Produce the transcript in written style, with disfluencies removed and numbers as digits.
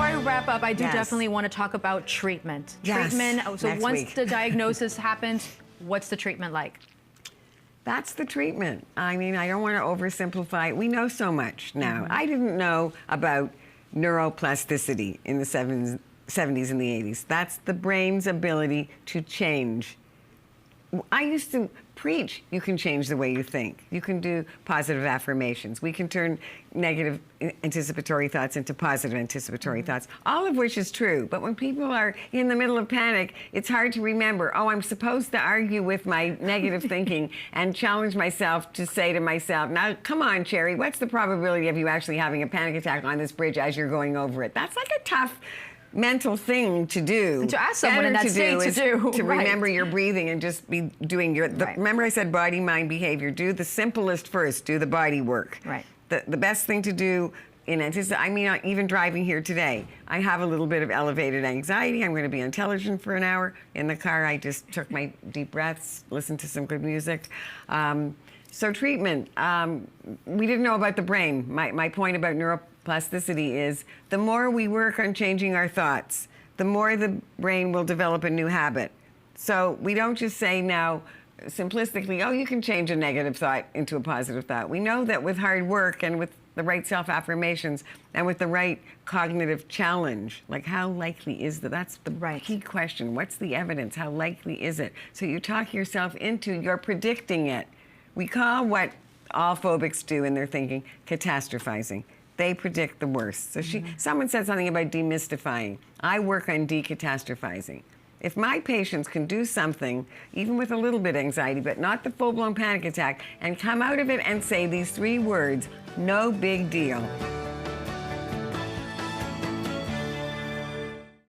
I wrap up, I do Yes. definitely want to talk about treatment. Yes, Treatment, so next once week. the diagnosis happens, what's the treatment like? That's the treatment. I mean, I don't want to oversimplify it. We know so much now. I didn't know about neuroplasticity in the 70s and the 80s. That's the brain's ability to change. I used to preach, you can change the way you think. You can do positive affirmations. We can turn negative anticipatory thoughts into positive anticipatory thoughts, all of which is true. But when people are in the middle of panic, it's hard to remember, oh, I'm supposed to argue with my negative thinking and challenge myself to say to myself, now, come on, Cherry, what's the probability of you actually having a panic attack on this bridge as you're going over it? That's like a tough mental thing to do. And to ask someone in that state to do. To Right. remember your breathing and just be doing your, Right. remember I said body, mind, behavior. Do the simplest first, do the body work. Right. The best thing to do in I mean, even driving here today, I have a little bit of elevated anxiety. I'm going to be intelligent for an hour. In the car, I just took my deep breaths, listened to some good music. So treatment, we didn't know about the brain. My point about neuroplasticity is the more we work on changing our thoughts, the more the brain will develop a new habit. So we don't just say now, simplistically, oh, you can change a negative thought into a positive thought. We know that with hard work and with the right self-affirmations and with the right cognitive challenge, like how likely is that? That's the key question. What's the evidence? How likely is it? So you talk yourself into, you're predicting it. We call what all phobics do in their thinking catastrophizing. They predict the worst. So someone said something about demystifying. I work on decatastrophizing. If my patients can do something, even with a little bit of anxiety, but not the full-blown panic attack, and come out of it and say these 3 words, no big deal.